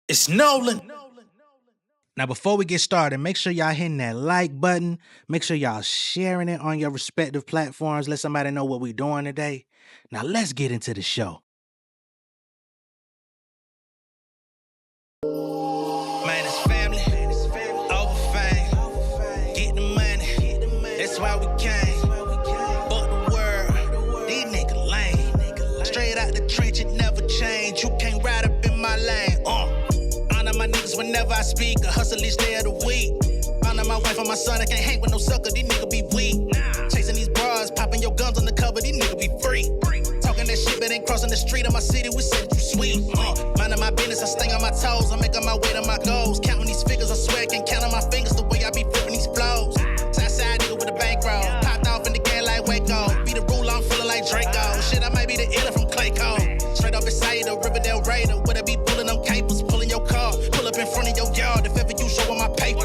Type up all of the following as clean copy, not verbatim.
It's Nolan. Now, before we get started, make sure y'all hitting that like button. Make sure y'all sharing it on your respective platforms. Let somebody know what we're doing today. Now, let's get into the show. Man, it's family, over fame, get the money. That's why we came. Fuck the world, these niggas lame. Straight out the trench, it never change. You can't ride up in my lane. Honor my niggas whenever I speak. A hustle each day of the week. Honor my wife and my son. I can't hang with no sucker. These niggas be weak. Chasing these bras, popping your guns on the cover. These niggas be free. Talking that shit, but ain't crossing the street of my city. We said you sweet. Minding my business, I stay on my toes. I'm making my way to my goals. Counting these figures, I swear I can count on my fingers the way I be flipping these flows. Southside nigga with a bankroll. Popped off in the game like Waco. Be the rule, I'm feeling like Draco. Shit, I might be the iller from Clayco. Straight up beside the Riverdale Raider. Would I be pulling them capers, pulling your car? Pull up in front of your yard if ever you show on my paper.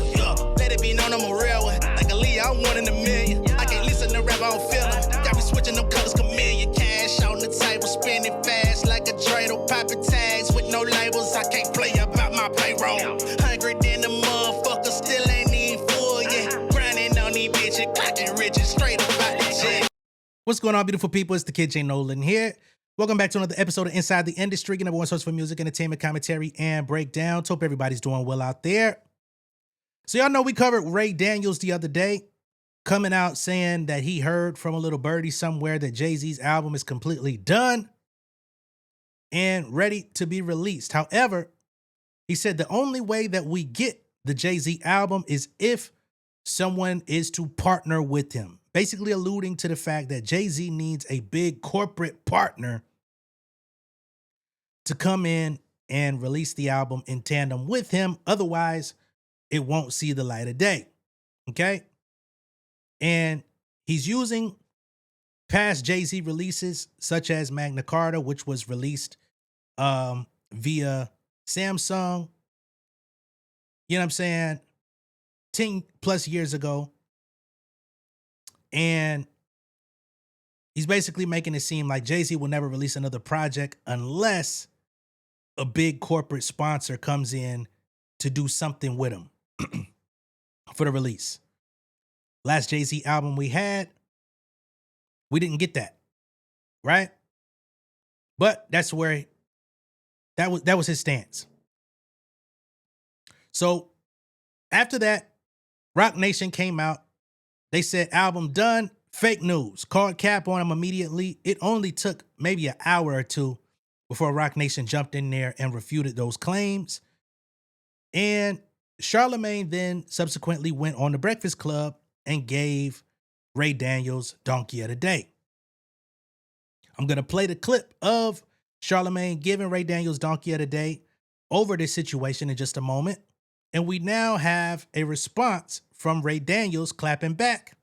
Let it be known I'm a real one. Like a Lee, I'm one in a million. I can't listen to rap, I don't feel them. Got me switching them colors, chameleon. Cash on the table, spinning fast like a dreidel. Popping tags with no labels, I can't play about my payroll. Hungry than the motherfucker, still ain't even full yet. Grinding on these bitches, clocking riches, straight up out the jet. What's going on, beautiful people? It's the kid J Nolan here. Welcome back to another episode of Inside the Industry, your number one source for music, entertainment, commentary, and breakdowns. Hope everybody's doing well out there. So y'all know we covered Ray Daniels the other day, coming out saying that he heard from a little birdie somewhere that Jay-Z's album is completely done and ready to be released. However, he said the only way that we get the Jay-Z album is if someone is to partner with him, basically alluding to the fact that Jay-Z needs a big corporate partner to come in and release the album in tandem with him. Otherwise, it won't see the light of day. Okay? And he's using past Jay-Z releases, such as Magna Carta, which was released via Samsung. You know what I'm saying? 10 plus years ago. And he's basically making it seem like Jay-Z will never release another project unless a big corporate sponsor comes in to do something with him for the release. Last Jay-Z album we had, we didn't get that, right? But that's where that was his stance. So after that, Roc Nation came out. They said album done, fake news. Called cap on him immediately. It only took maybe an hour or two before Roc Nation jumped in there and refuted those claims. And Charlamagne then subsequently went on the Breakfast Club and gave Ray Daniels Donkey of the Day. I'm going to play the clip of Charlamagne giving Ray Daniels Donkey of the Day over this situation in just a moment. And we now have a response from Ray Daniels clapping back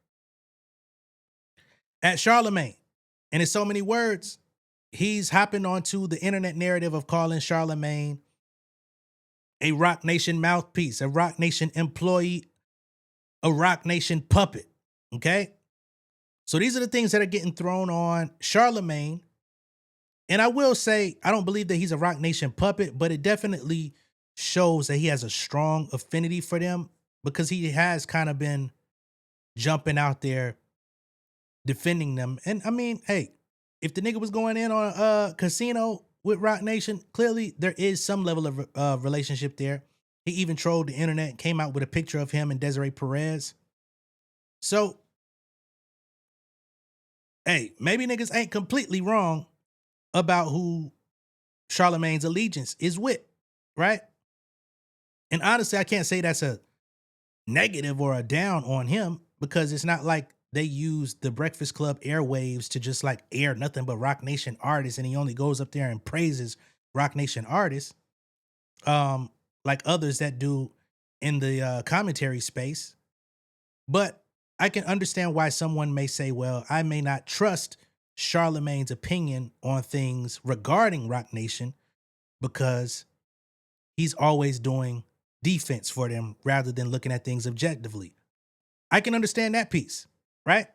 at Charlamagne. And in so many words, he's hopping onto the internet narrative of calling Charlamagne a Roc Nation mouthpiece, a Roc Nation employee, a Roc Nation puppet. Okay? So these are the things that are getting thrown on Charlamagne. And I will say, I don't believe that he's a Roc Nation puppet, but it definitely shows that he has a strong affinity for them because he has kind of been jumping out there defending them. And I mean, hey, if the nigga was going in on a casino with Roc Nation, clearly there is some level of relationship there. He even trolled the internet, came out with a picture of him and Desiree Perez. So, hey, maybe niggas ain't completely wrong about who Charlamagne's allegiance is with, right? And honestly, I can't say that's a negative or a down on him because it's not like they use the Breakfast Club airwaves to just like air nothing but Roc Nation artists, and he only goes up there and praises Roc Nation artists, like others that do in the commentary space. But I can understand why someone may say, well, I may not trust Charlamagne's opinion on things regarding Roc Nation because he's always doing defense for them rather than looking at things objectively. I can understand that piece, right?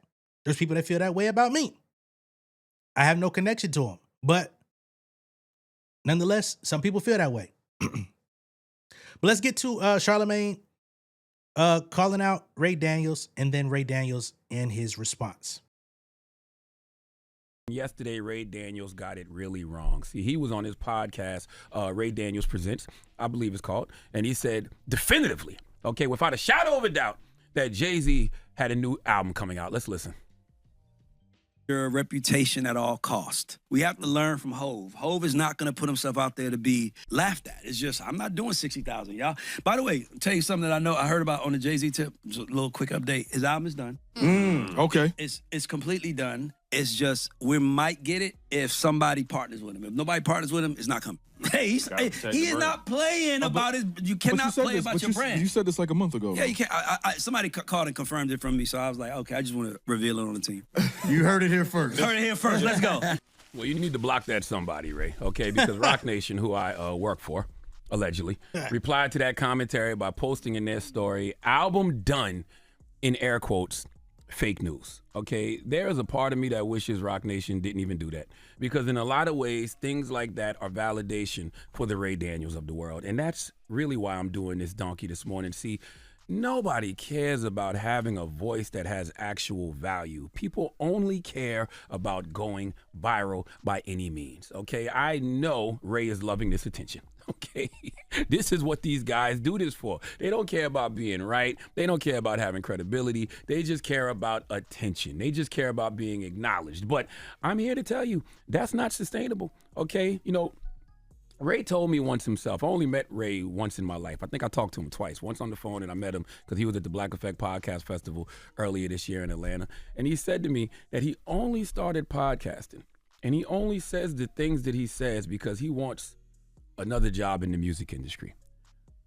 There's people that feel that way about me. I have no connection to them, but nonetheless, some people feel that way. But let's get to Charlamagne calling out Ray Daniels, and then Ray Daniels in his response. Yesterday, Ray Daniels got it really wrong. See, he was on his podcast, Ray Daniels Presents, I believe it's called, and he said definitively, okay, without a shadow of a doubt, that Jay-Z had a new album coming out. Let's listen. Your reputation at all cost. We have to learn from Hove. Hove is not going to put himself out there to be laughed at. It's just, I'm not doing 60,000, y'all. By the way, I'll tell you something that I know I heard about on the Jay-Z tip. Just a little quick update. His album is done. Okay. It's completely done. It's just, we might get it if somebody partners with him. If nobody partners with him, it's not coming. Hey, he is not playing about his, you cannot play about your brand. You said this like a month ago. Yeah, you can't. Somebody called and confirmed it from me, so I was like, okay, I just want to reveal it on the team. You heard it here first. Heard it here first. Let's go. Well, you need to block that somebody, Ray, okay? Because Rock Nation, who I work for, allegedly, replied to that commentary by posting in their story, album done, in air quotes, fake news, okay? There is a part of me that wishes Rock Nation didn't even do that, because in a lot of ways, things like that are validation for the Ray Daniels of the world, and that's really why I'm doing this donkey this morning. See, nobody cares about having a voice that has actual value. People only care about going viral by any means, okay? I know Ray is loving this attention. Okay, this is what these guys do this for. They don't care about being right. They don't care about having credibility. They just care about attention. They just care about being acknowledged. But I'm here to tell you, that's not sustainable, okay? You know, Ray told me once himself, I only met Ray once in my life. I think I talked to him twice, once on the phone, and I met him because he was at the Black Effect Podcast Festival earlier this year in Atlanta. And he said to me that he only started podcasting, and he only says the things that he says because he wants another job in the music industry.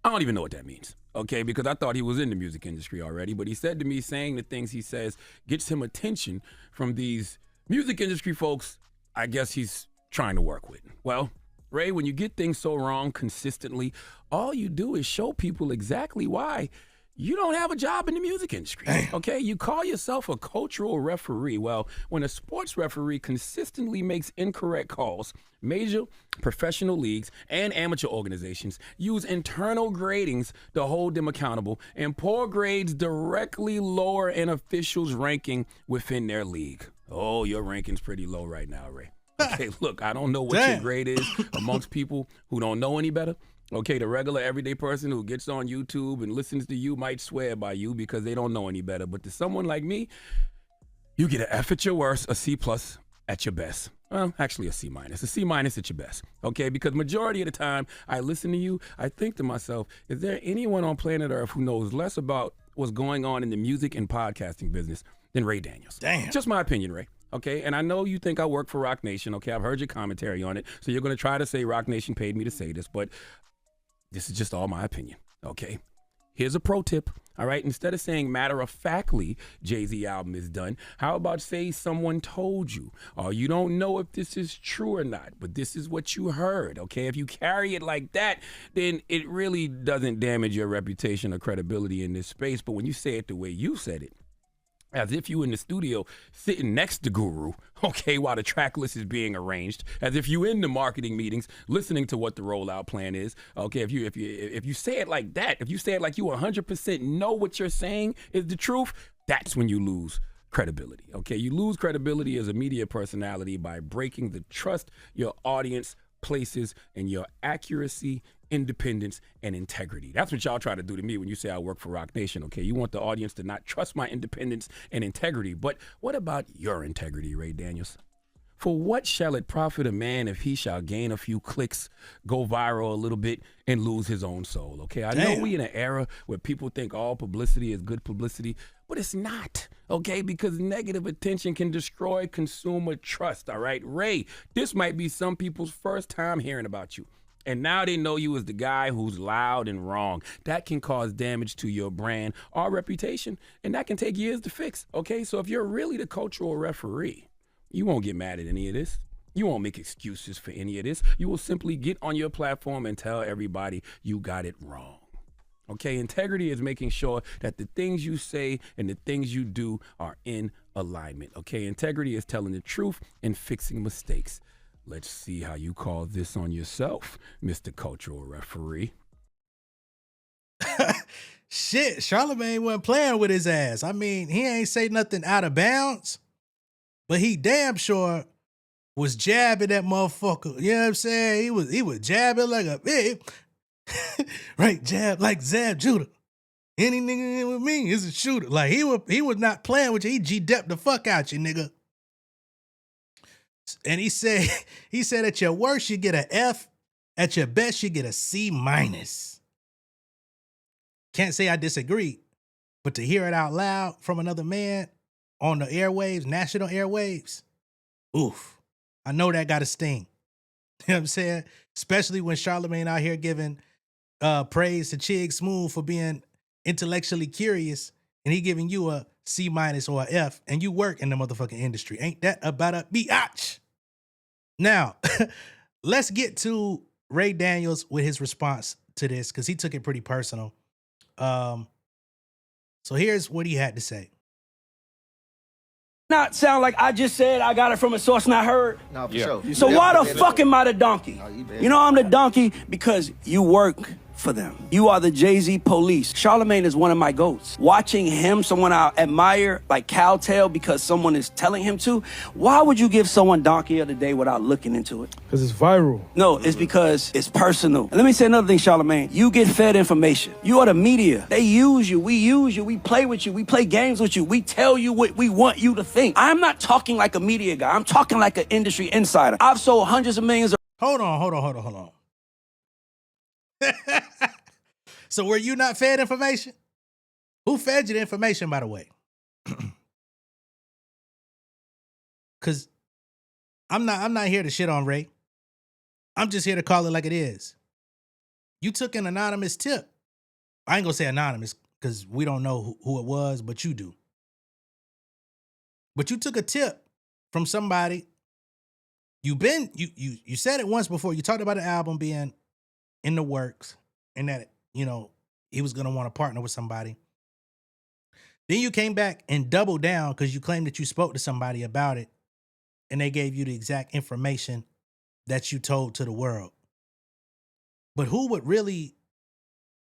I don't even know what that means, okay? Because I thought he was in the music industry already, but he said to me saying the things he says gets him attention from these music industry folks I guess he's trying to work with. Well, Ray, when you get things so wrong consistently, all you do is show people exactly why you don't have a job in the music industry, okay? You call yourself a cultural referee. Well, when a sports referee consistently makes incorrect calls, major professional leagues and amateur organizations use internal gradings to hold them accountable, and poor grades directly lower an official's ranking within their league. Oh, your ranking's pretty low right now, Ray. Okay, look, I don't know what your grade is amongst people who don't know any better. Okay, the regular everyday person who gets on YouTube and listens to you might swear by you because they don't know any better. But to someone like me, you get an F at your worst, a C+ at your best. Well, actually a C-, a C- at your best. Okay, because majority of the time I listen to you, I think to myself, is there anyone on planet Earth who knows less about what's going on in the music and podcasting business than Ray Daniels? Damn. Just my opinion, Ray. Okay, and I know you think I work for Rock Nation. Okay, I've heard your commentary on it. So you're going to try to say Rock Nation paid me to say this, but this is just all my opinion, okay? Here's a pro tip, all right? Instead of saying matter-of-factly Jay-Z album is done, how about say someone told you, or you don't know if this is true or not, but this is what you heard, okay? If you carry it like that, then it really doesn't damage your reputation or credibility in this space. But when you say it the way you said it, as if you in the studio sitting next to Guru, okay, while the track list is being arranged, as if you in the marketing meetings listening to what the rollout plan is, okay, if you say it like that, if you say it like you 100% know what you're saying is the truth, that's when you lose credibility, okay? You lose credibility as a media personality by breaking the trust your audience places in your accuracy, independence, and integrity. That's what y'all try to do to me when you say I work for Rock Nation, okay? You want the audience to not trust my independence and integrity. But what about your integrity, Ray Daniels? For what shall it profit a man if he shall gain a few clicks, go viral a little bit, and lose his own soul, okay? I know we in an era where people think all publicity is good publicity, but it's not, okay? Because negative attention can destroy consumer trust, all right? Ray, this might be some people's first time hearing about you. And now they know you as the guy who's loud and wrong. That can cause damage to your brand or reputation, and that can take years to fix, okay? So if you're really the cultural referee, you won't get mad at any of this. You won't make excuses for any of this. You will simply get on your platform and tell everybody you got it wrong. Okay, integrity is making sure that the things you say and the things you do are in alignment. Okay, integrity is telling the truth and fixing mistakes. Let's see how you call this on yourself, Mr. Cultural Referee. shit, Charlamagne wasn't playing with his ass. I mean, he ain't say nothing out of bounds, but he damn sure was jabbing that motherfucker. You know what I'm saying? He was jabbing like a big right, jab like Zab Judah. Any nigga in with me is a shooter. Like he was not playing with you. He G-depped the fuck out you, nigga. And he said at your worst you get an F, at your best you get a C minus. Can't say I disagree, but to hear it out loud from another man on the airwaves, national airwaves, oof. I know that got a sting. You know what I'm saying? Especially when Charlamagne out here giving praise to Chig Smooth for being intellectually curious, and he giving you a C minus or a F, and you work in the motherfucking industry. Ain't that about a biatch? Now, let's get to Ray Daniels with his response to this, because he took it pretty personal. So here's what he had to say. Not sound like I just said I got it from a source not heard. No, for sure. So why the fuck am I the donkey? You know I'm the donkey because you work for them. You are the Jay-Z police. Charlamagne is one of my goats. Watching him, someone I admire, like cowtail because someone is telling him to, why would you give someone donkey of the day without looking into it? Because it's viral. No, it's because it's personal. And let me say another thing, Charlamagne. You get fed information. You are the media. They use you. We play with you. We play games with you. We tell you what we want you to think. I'm not talking like a media guy. I'm talking like an industry insider. I've sold hundreds of millions of... Hold on. So were you not fed information? Who fed you the information, by the way? Because I'm not here to shit on Ray. I'm just here to call it like it is. You took an anonymous tip. I ain't gonna say anonymous because we don't know who it was, but you do. But you took a tip from somebody. You said it once before. You talked about the album being in the works and that, you know, he was going to want to partner with somebody. Then you came back and doubled down because you claimed that you spoke to somebody about it and they gave you the exact information that you told to the world. But who would really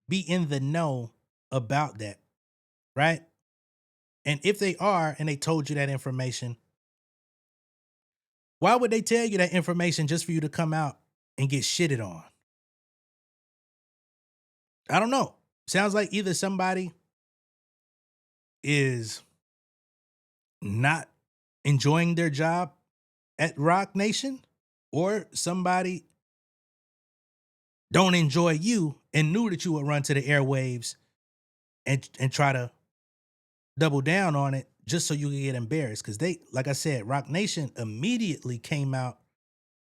be in the know about that, right? And if they are and they told you that information, why would they tell you that information just for you to come out and get shitted on? I don't know. Sounds like either somebody is not enjoying their job at Rock Nation or somebody don't enjoy you and knew that you would run to the airwaves and try to double down on it just so you could get embarrassed. Because they, like I said, Rock Nation immediately came out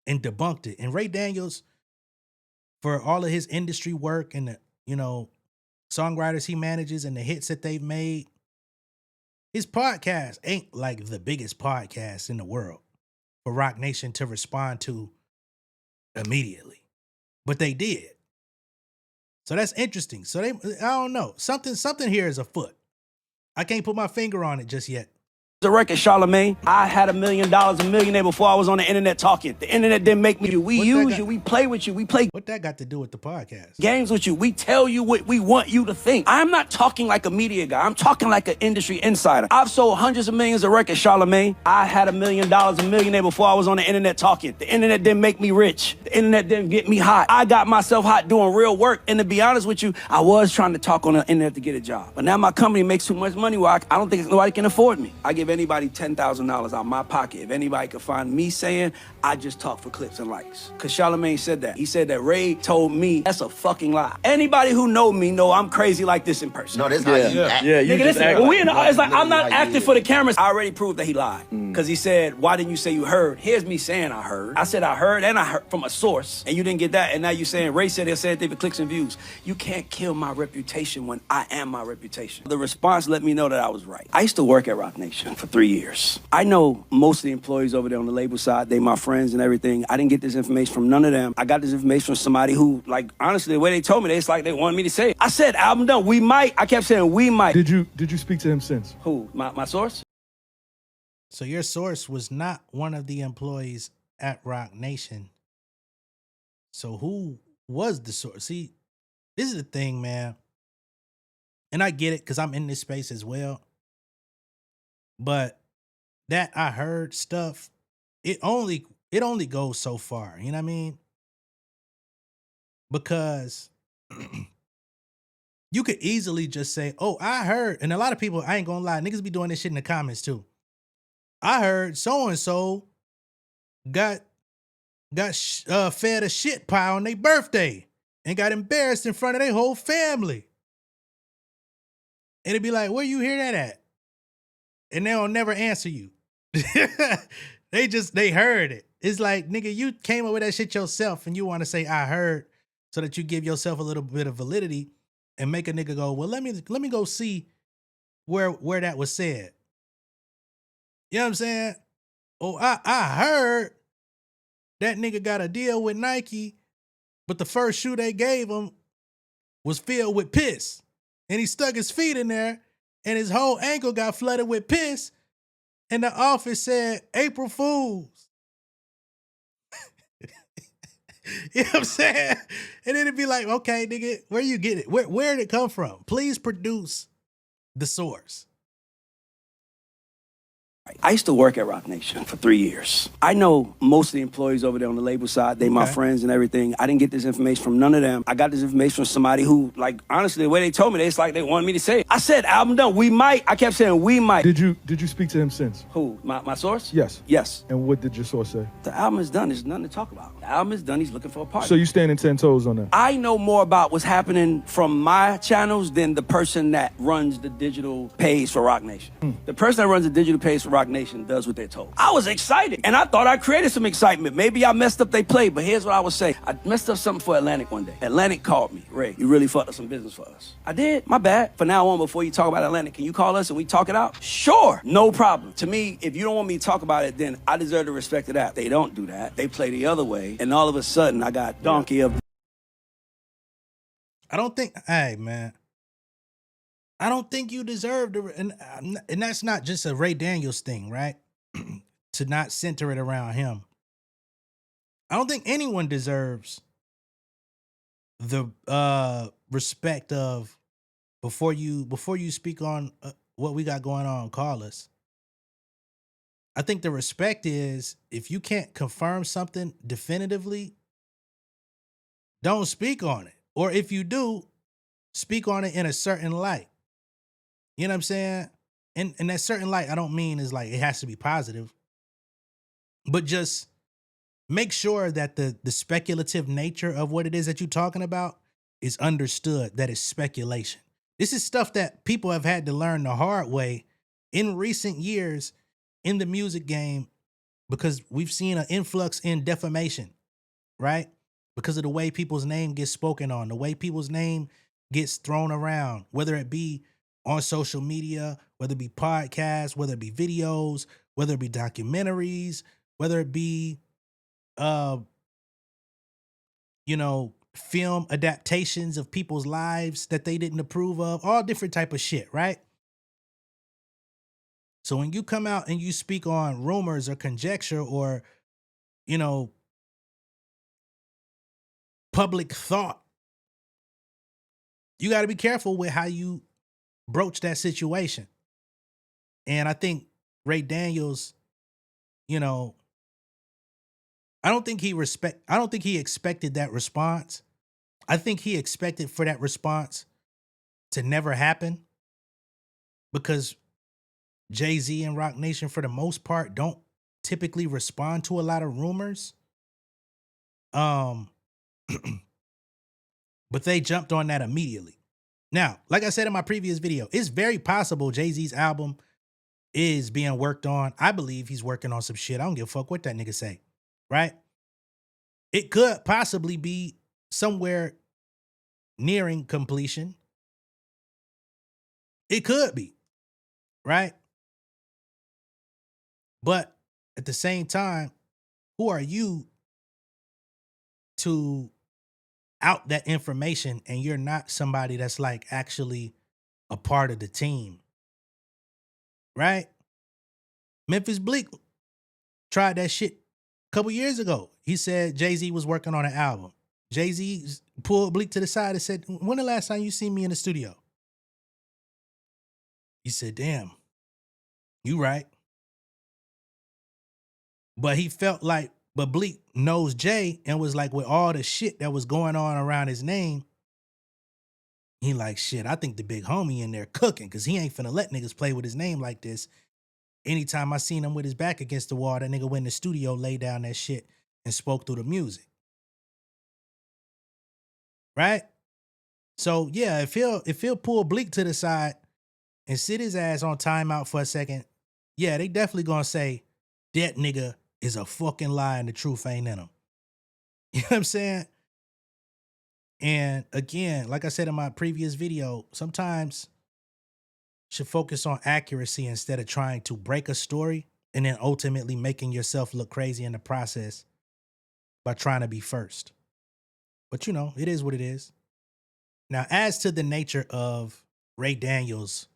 and debunked it. And Ray Daniels, for all of his industry work and the, you know, songwriters he manages and the hits that they've made, his podcast ain't like the biggest podcast in the world for Rock Nation to respond to immediately. But they did. So that's interesting. So I don't know. Something here is afoot. I can't put my finger on it just yet. The record, Charlamagne. I had $1 million, a millionaire before I was on the internet talking. The internet didn't make me. We use you. We play with you. We play what that got to do with the podcast? Games with you. We tell you what we want you to think. I'm not talking like a media guy. I'm talking like an industry insider. I've sold hundreds of millions of records, Charlamagne. I had $1 million, a millionaire before I was on the internet talking. The internet didn't make me rich. The internet didn't get me hot. I got myself hot doing real work. And to be honest with you, I was trying to talk on the internet to get a job. But now my company makes too much money where I don't think nobody can afford me. I give anybody $10,000 out of my pocket. If anybody could find me saying, I just talk for clicks and likes. Because Charlamagne said that. He said that Ray told me that's a fucking lie. Anybody who know me know I'm crazy like this in person. No, that's how you act. Yeah, you Nigga, just listen, act when like we in the, it's like I'm not Literally how you acting for the cameras. I already proved that he lied. Because he said, why didn't you say you heard? Here's me saying I heard. I said I heard and I heard from a source. And you didn't get that. And now you saying Ray said he'll say anything for clicks and views. You can't kill my reputation when I am my reputation. The response let me know that I was right. I used to work at Rock Nation for 3 years. I know most of the employees over there on the label side, they my friends and everything. I didn't get this information from none of them. I got this information from somebody who, like, honestly, the way they told me, it's like they wanted me to say it. I said, album done. We might. I kept saying we might. Did you speak to him since? Who? My source? So your source was not one of the employees at Rock Nation. So who was the source? See, this is the thing, man. And I get it because I'm in this space as well. But that I heard stuff, it only goes so far. You know what I mean? Because you could easily just say, "Oh, I heard," and a lot of people, I ain't gonna lie, niggas be doing this shit in the comments too. I heard so and so got fed a shit pie on their birthday and got embarrassed in front of their whole family. And it'd be like, "Where you hear that at?" And they'll never answer you. They heard it. It's like, nigga, you came up with that shit yourself and you want to say I heard so that you give yourself a little bit of validity and make a nigga go, well, let me go see where that was said. You know what I'm saying? Oh, I heard that nigga got a deal with Nike, but the first shoe they gave him was filled with piss. And he stuck his feet in there and his whole ankle got flooded with piss. And the office said, April Fools. You know what I'm saying? And then it'd be like, okay, nigga, where you get it? Where did it come from? Please produce the source. I used to work at Rock Nation for 3 years. I know most of the employees over there on the label side. They my friends and everything. I didn't get this information from none of them. I got this information from somebody who, like, honestly, the way they told me, it's like they wanted me to say it. I said, album done. We might. I kept saying we might. Did you speak to him since? Who? My source? Yes. Yes. And what did your source say? The album is done. There's nothing to talk about. The album is done. He's looking for a partner. So you standing 10 toes on that? I know more about what's happening from my channels than the person that runs the digital page for Rock Nation. The person that runs the digital page for Rock Nation does what they're told. I was excited, and I thought I created some excitement. Maybe I messed up their play, but here's what I would say. I messed up something for Atlantic one day. Atlantic called me. Ray, you really fucked up some business for us. I did. My bad. From now on, before you talk about Atlantic, can you call us and we talk it out? Sure. No problem. To me, if you don't want me to talk about it, then I deserve the respect of that. They don't do that. They play the other way, and all of a sudden, I got donkey of... I don't think, hey, man. I don't think you deserve to, and that's not just a Ray Daniels thing, right? To not center it around him. I don't think anyone deserves the respect of before you speak on what we got going on, call us. I think the respect is if you can't confirm something definitively, don't speak on it. Or if you do, speak on it in a certain light. You know what I'm saying? And that certain light, I don't mean is like it has to be positive, but just make sure that the speculative nature of what it is that you're talking about is understood, that it's speculation. This is stuff that people have had to learn the hard way in recent years in the music game because we've seen an influx in defamation, right? Because of the way people's name gets spoken on, the way people's name gets thrown around, whether it be on social media, whether it be podcasts, whether it be videos, whether it be documentaries, whether it be, film adaptations of people's lives that they didn't approve of, all different type of shit, right? So when you come out and you speak on rumors or conjecture or, public thought, you got to be careful with how you broach that situation. And I think Ray Daniels, I don't think he expected that response. I think he expected for that response to never happen because Jay-Z and Rock Nation, for the most part, don't typically respond to a lot of rumors. But they jumped on that immediately. Now, like I said in my previous video, it's very possible Jay-Z's album is being worked on. I believe he's working on some shit. I don't give a fuck what that nigga say, right? It could possibly be somewhere nearing completion. It could be, right? But at the same time, who are you to out that information and you're not somebody that's like actually a part of the team, right? Memphis Bleak tried that shit a couple years ago. He said Jay-Z was working on an album. Jay-Z pulled Bleak to the side and said, when the last time you seen me in the studio? He said, damn, you right. But he felt like, but Bleak knows Jay and was like, with all the shit that was going on around his name, he like, shit, I think the big homie in there cooking because he ain't finna let niggas play with his name like this. Anytime I seen him with his back against the wall, that nigga went in the studio, laid down that shit, and spoke through the music. Right? So yeah, if he'll pull Bleak to the side and sit his ass on timeout for a second, yeah, they definitely gonna say that nigga is a fucking lie and the truth ain't in him. You know what I'm saying? And again, like I said in my previous video, sometimes should focus on accuracy instead of trying to break a story and then ultimately making yourself look crazy in the process by trying to be first. But you know, it is what it is. Now, as to the nature of Ray Daniels'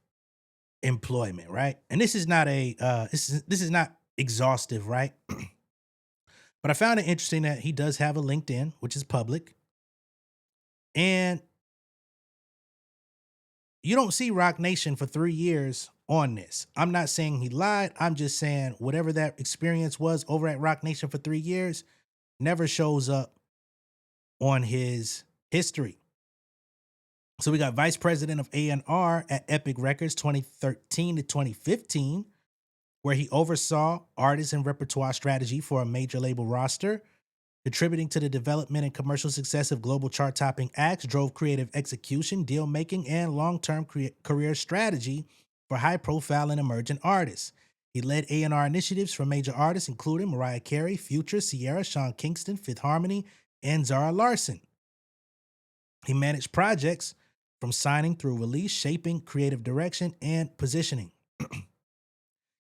employment, right? And this is not this is not exhaustive, right? But I found it interesting that he does have a LinkedIn, which is public. And you don't see Rock Nation for 3 years on this. I'm not saying he lied. I'm just saying whatever that experience was over at Rock Nation for 3 years never shows up on his history. So we got vice president of A&R at Epic Records 2013 to 2015, where he oversaw artist and repertoire strategy for a major label roster, contributing to the development and commercial success of global chart-topping acts, drove creative execution, deal-making, and long-term career strategy for high-profile and emerging artists. He led A&R initiatives for major artists, including Mariah Carey, Future, Ciara, Sean Kingston, Fifth Harmony, and Zara Larsson. He managed projects from signing through release, shaping creative direction, and positioning.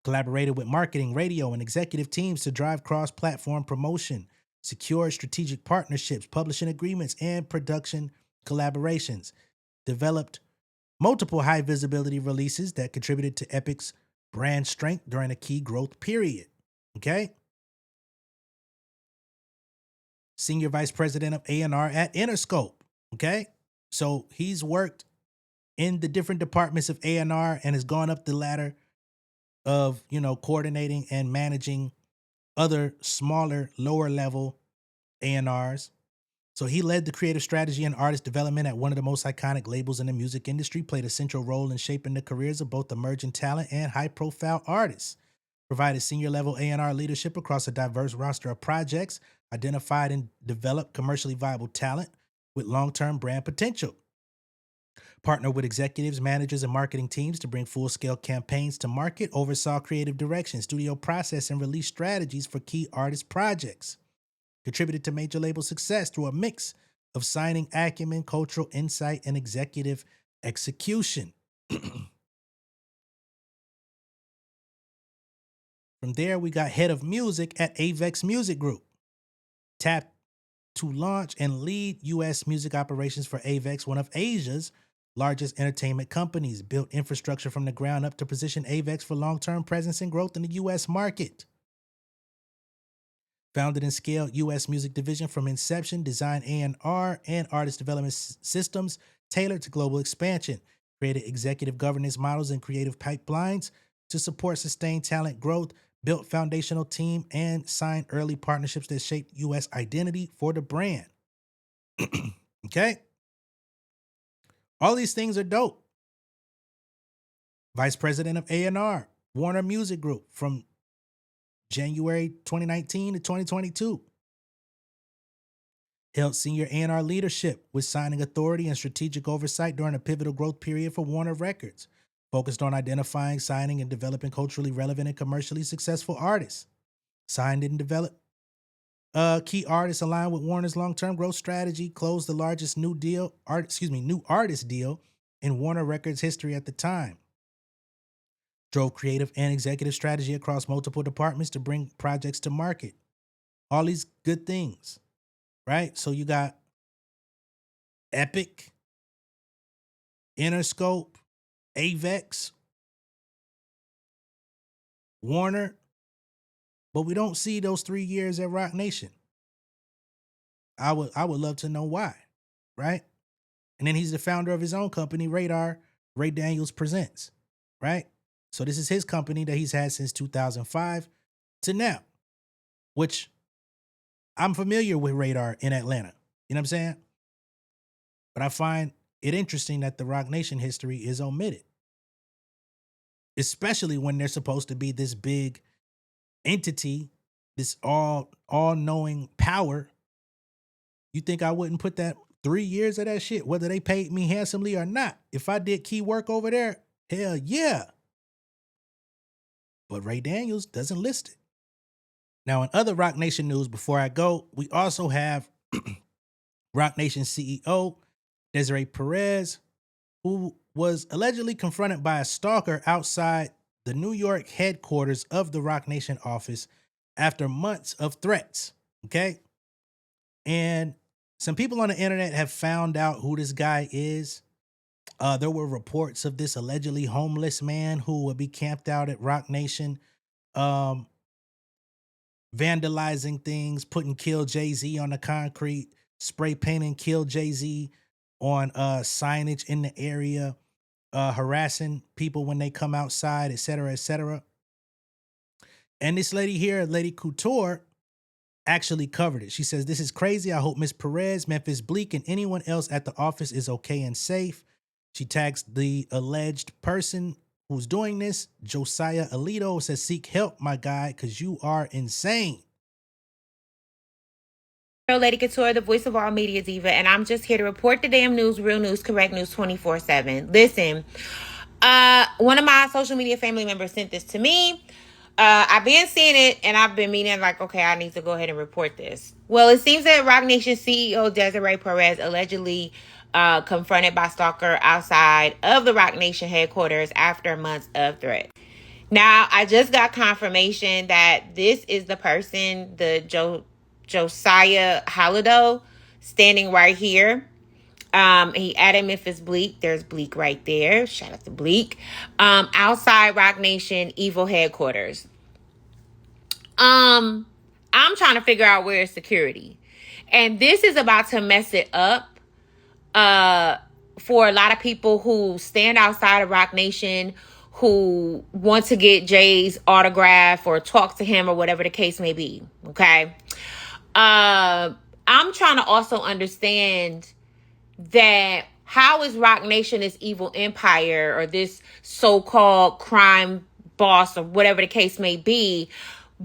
Collaborated with marketing, radio, and executive teams to drive cross-platform promotion, secured strategic partnerships, publishing agreements, and production collaborations. Developed multiple high-visibility releases that contributed to Epic's brand strength during a key growth period. Okay? Senior Vice President of A&R at Interscope. Okay? So he's worked in the different departments of A&R and has gone up the ladder of, you know, coordinating and managing other smaller, lower level A&Rs. So he led the creative strategy and artist development at one of the most iconic labels in the music industry, played a central role in shaping the careers of both emerging talent and high-profile artists, provided senior-level A&R leadership across a diverse roster of projects, identified and developed commercially viable talent with long-term brand potential, partnered with executives, managers, and marketing teams to bring full-scale campaigns to market, oversaw creative direction, studio process, and release strategies for key artist projects, contributed to major label success through a mix of signing acumen, cultural insight, and executive execution. From there, we got head of music at Avex Music Group, tapped to launch and lead U.S. music operations for Avex, one of Asia's largest entertainment companies, built infrastructure from the ground up to position Avex for long-term presence and growth in the U.S. market. Founded and scaled U.S. music division from inception, designed A&R and artist development systems tailored to global expansion, created executive governance models and creative pipelines to support sustained talent growth, built foundational team, and signed early partnerships that shaped U.S. identity for the brand. Okay? All these things are dope. Vice President of A&R, Warner Music Group from January 2019 to 2022. Held senior A&R leadership with signing authority and strategic oversight during a pivotal growth period for Warner Records. Focused on identifying, signing, and developing culturally relevant and commercially successful artists. Signed and developed key artists aligned with Warner's long-term growth strategy. Closed the largest new artist deal in Warner Records history at the time. Drove creative and executive strategy across multiple departments to bring projects to market. All these good things, right? So you got Epic, Interscope, Avex, Warner, but we don't see those 3 years at Rock Nation. I would love to know why, right? And then he's the founder of his own company, Radar, Ray Daniels Presents. right? So this is his company that he's had since 2005 to now, which I'm familiar with Radar in Atlanta. You know what I'm saying? But I find it interesting that the Roc Nation history is omitted, especially when they're supposed to be this big entity, this all-knowing power. You think I wouldn't put that 3 years of that shit, whether they paid me handsomely or not? If I did key work over there, hell yeah. But Ray Daniels doesn't list it. Now, in other Roc Nation news, before I go, we also have Roc Nation CEO Desiree Perez, who was allegedly confronted by a stalker outside the New York headquarters of the Roc Nation office after months of threats. Okay? And some people on the internet have found out who this guy is. There were reports of this allegedly homeless man who would be camped out at Roc Nation, vandalizing things, putting Kill Jay-Z on the concrete, spray painting Kill Jay-Z on signage in the area, harassing people when they come outside, et cetera, et cetera. And this lady here, Lady Couture, actually covered it. She says, "This is crazy. I hope Miss Perez, Memphis Bleak, and anyone else at the office is okay and safe." She tags the alleged person who's doing this, Josiah Alito, says, "Seek help, my guy, because you are insane." Lady Couture, the voice of all media diva, and I'm just here to report the damn news, real news, correct news 24/7. Listen, one of my social media family members sent this to me. I've been seeing it, and I've been meaning like, okay, I need to go ahead and report this. Well, it seems that Roc Nation CEO Desiree Perez allegedly confronted by Stalker outside of the Roc Nation headquarters after months of threats. Now, I just got confirmation that this is the person, the Josiah Alito, standing right here. He added Memphis Bleak. There's Bleak right there. Shout out to Bleak. Outside Roc Nation Evil headquarters. I'm trying to figure out where is security. And this is about to mess it up for a lot of people who stand outside of Roc Nation, who want to get Jay's autograph or talk to him or whatever the case may be. Okay. I'm trying to also understand that how is Roc Nation this evil empire or this so-called crime boss or whatever the case may be,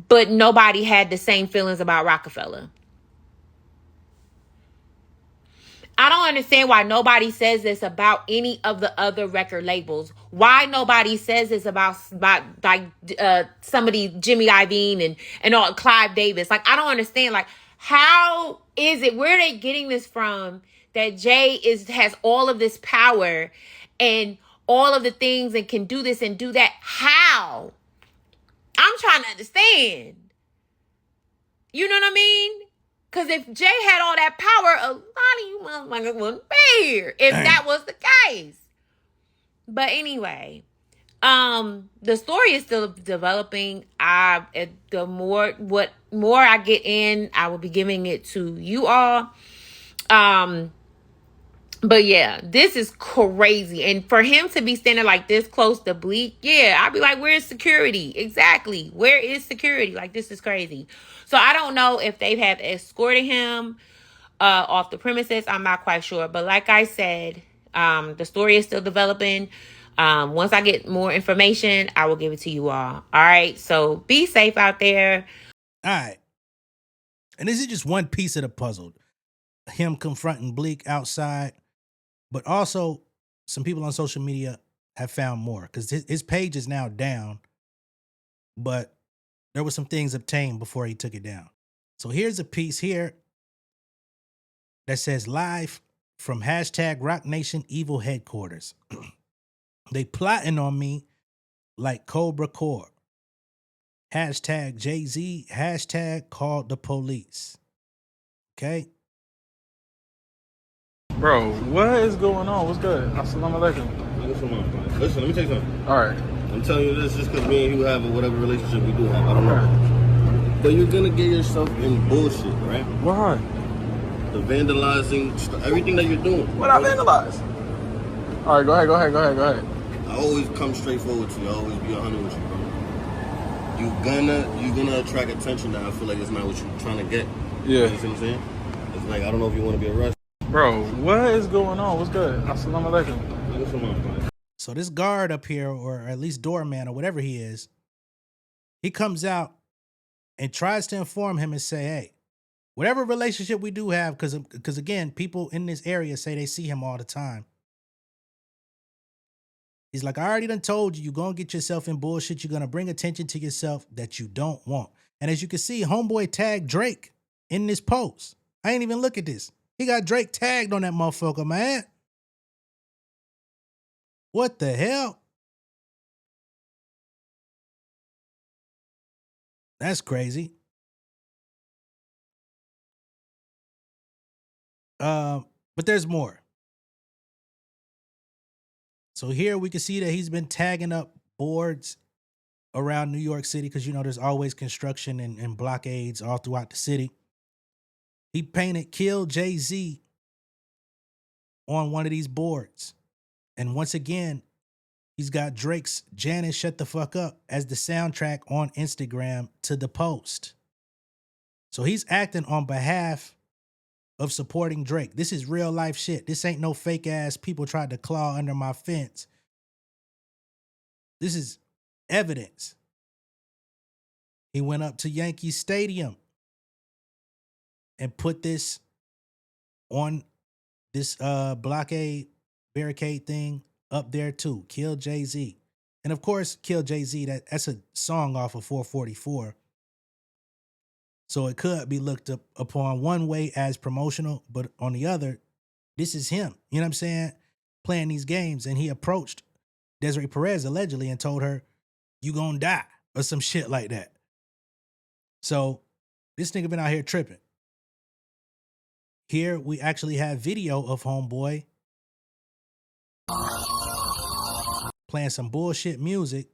but nobody had the same feelings about Rockefeller? I don't understand why nobody says this about any of the other record labels. Why nobody says this about like somebody, Jimmy Iovine and all, Clive Davis. Like, I don't understand. Like, how is it? Where are they getting this from? That Jay has all of this power and all of the things and can do this and do that. How? I'm trying to understand. You know what I mean? Because if Jay had all that power, a lot of you motherfuckers wouldn't be here if that was the case. But anyway, the story is still developing. The more I get in, I will be giving it to you all. But yeah, this is crazy. And for him to be standing like this close to Bleak, yeah, I'd be like, where's security? Exactly. Where is security? Like, this is crazy. So I don't know if they have escorted him off the premises. I'm not quite sure. But like I said, the story is still developing. Once I get more information, I will give it to you all. All right. So be safe out there. All right. And this is just one piece of the puzzle. Him confronting Bleak outside. But also, some people on social media have found more because his page is now down. But there were some things obtained before he took it down. So here's a piece here that says, live from hashtag Roc Nation Evil headquarters. They plotting on me like Cobra Core. Hashtag Jay-Z, hashtag called the police. Okay? Bro, what is going on? What's good? Assalamu alaikum. Listen, let me tell you something. All right. I'm telling you this just because me and you have whatever relationship we do have. I don't know. But you're going to get yourself in bullshit, right? Why? The vandalizing, everything that you're doing. What I vandalize? All right, go ahead. All I always come straight forward to you. I always be 100 with you, bro. You're gonna attract attention that I feel like it's not what you're trying to get. Yeah. You see what I'm saying? It's like, I don't know if you want to be arrested. Bro, what is going on? What's good? Assalamu alaikum. So this guard up here, or at least doorman or whatever he is, he comes out and tries to inform him and say, hey, whatever relationship we do have, because again, people in this area say they see him all the time. He's like, I already done told you, you're going to get yourself in bullshit. You're going to bring attention to yourself that you don't want. And as you can see, homeboy tagged Drake in this post. I ain't even look at this. He got Drake tagged on that motherfucker, man. What the hell? That's crazy. But there's more. So here we can see that he's been tagging up boards around New York City because, you know, there's always construction and blockades all throughout the city. He painted "Kill Jay-Z" on one of these boards. And once again, he's got Drake's "Janet Shut the Fuck Up" as the soundtrack on Instagram to the post. So he's acting on behalf of supporting Drake. This is real life shit. This ain't no fake ass people tried to claw under my fence. This is evidence. He went up to Yankee Stadium and put this on this blockade barricade thing up there too. Kill Jay-Z. And of course, Kill Jay-Z, that's a song off of 444. So it could be looked upon one way as promotional, but on the other, this is him. You know what I'm saying? Playing these games. And he approached Desiree Perez allegedly and told her, you gonna die, or some shit like that. So this nigga been out here tripping. Here we actually have video of homeboy playing some bullshit music,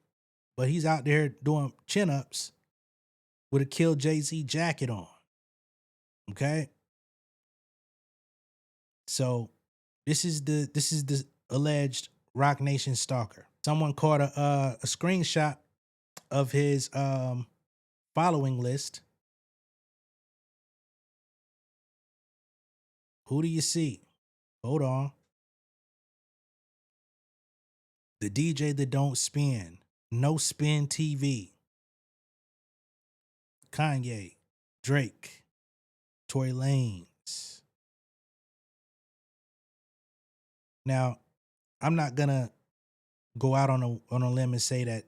but he's out there doing chin-ups with a Kill Jay-Z jacket on. Okay? So this is the alleged Roc Nation stalker. Someone caught a screenshot of his following list. Who do you see? Hold on. The DJ that don't spin. No Spin TV. Kanye. Drake. Tory Lanez. Now, I'm not gonna go out on a limb and say that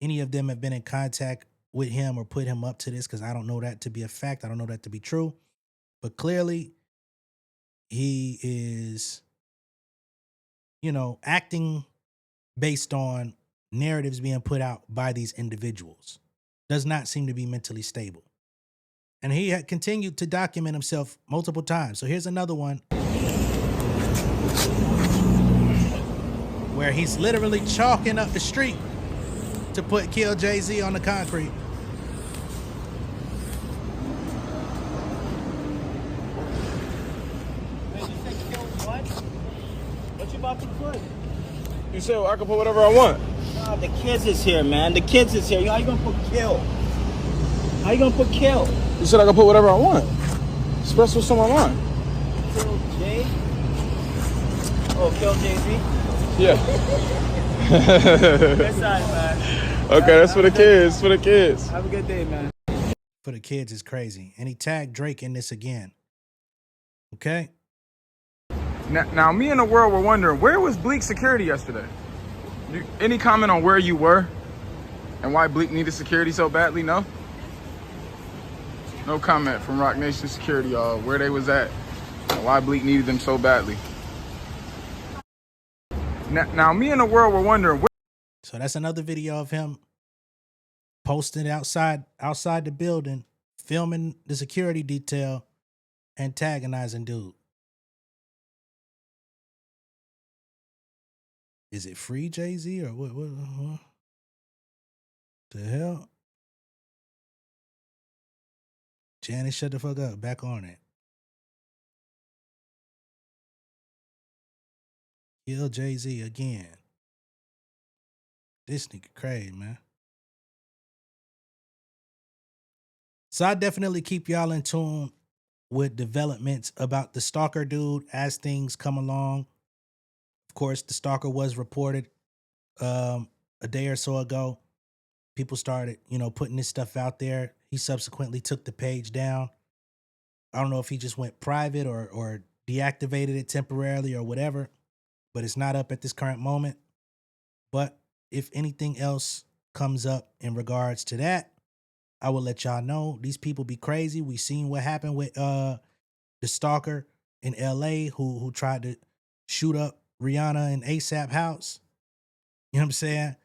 any of them have been in contact with him or put him up to this, because I don't know that to be a fact. I don't know that to be true. But clearly, he is, you know, acting based on narratives being put out by these individuals. Does not seem to be mentally stable. And he had continued to document himself multiple times. So here's another one where he's literally chalking up the street to put Kill Jay-Z on the concrete. What you about to put? You said I can put whatever I want. Nah, the kids is here, man. The kids is here. How you gonna put kill? How you gonna put kill? You said I can put whatever I want. Express what's on my mind. Kill Jay? Oh, Kill Jay-Z? Yeah. That's all right, man. Okay, that's for the kids. For the kids. Have a good day, man. For the kids is crazy. And he tagged Drake in this again. Okay? Now, me and the world were wondering, where was Bleak security yesterday? Any comment on where you were and why Bleak needed security so badly? No? No comment from Roc Nation security, y'all, where they was at and why Bleak needed them so badly. Now, me and the world were wondering. So that's another video of him posting outside the building, filming the security detail, antagonizing dude. Is it free Jay-Z or what the hell? Janet, shut the fuck up. Back on it. Kill Jay-Z again. This nigga crazy, man. So I definitely keep y'all in tune with developments about the Stalker dude as things come along. Of course, the Stalker was reported a day or so ago. People started, putting this stuff out there. He subsequently took the page down. I don't know if he just went private or deactivated it temporarily or whatever, but it's not up at this current moment. But if anything else comes up in regards to that, I will let y'all know. These people be crazy. We seen what happened with the Stalker in LA who tried to shoot up Rihanna and ASAP house. You know what I'm saying?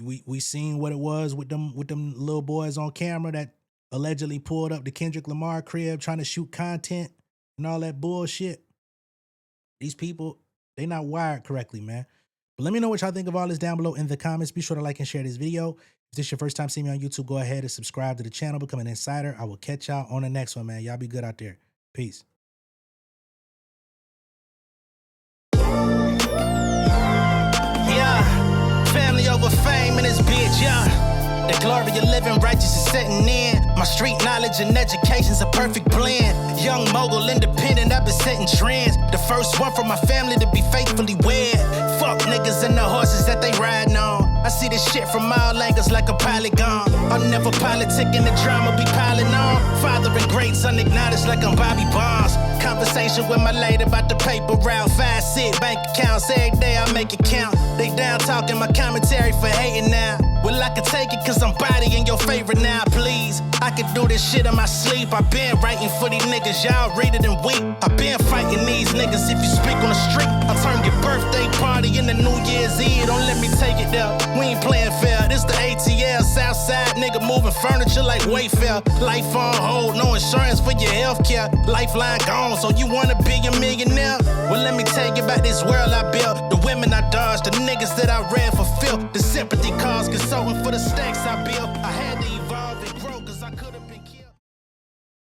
We seen what it was with them little boys on camera that allegedly pulled up the Kendrick Lamar crib trying to shoot content and all that bullshit. These people, they not wired correctly, man. But let me know what y'all think of all this down below in the comments. Be sure to like and share this video. If this is your first time seeing me on YouTube, go ahead and subscribe to the channel, become an insider. I will catch y'all on the next one, man. Y'all be good out there. Peace. Yeah, family over fame in this bitch, yeah. The glory of living righteous is setting in. My street knowledge and education's a perfect blend. Young mogul, independent, I've been setting trends. The first one from my family to be faithfully wed. Fuck niggas and the horses that they riding on. I see this shit from all angles like a polygon. I'm never politicking, the drama be piling on. Father and great son acknowledged like I'm Bobby Bonds. Conversation with my lady about the paper route. 5 sit bank accounts, every day I make it count. They down talking my commentary for hating now. Well, I can take it cause I'm bodying your favorite now, please. I can do this shit in my sleep. I been writing for these niggas, y'all read it and weep. I been fighting these niggas if you speak on the street. I turn your birthday party into New Year's Eve. Don't let me take it there. We ain't playing fair. This the ATL, Southside nigga moving furniture like Wayfair. Life on hold, no insurance for your healthcare. Lifeline gone, so you wanna be a millionaire? Well, let me tell you about this world I built. The women I dodged, the niggas that I read for filth. The sympathy calls, consulting for the stacks I built. I had to evolve and grow, cause I could've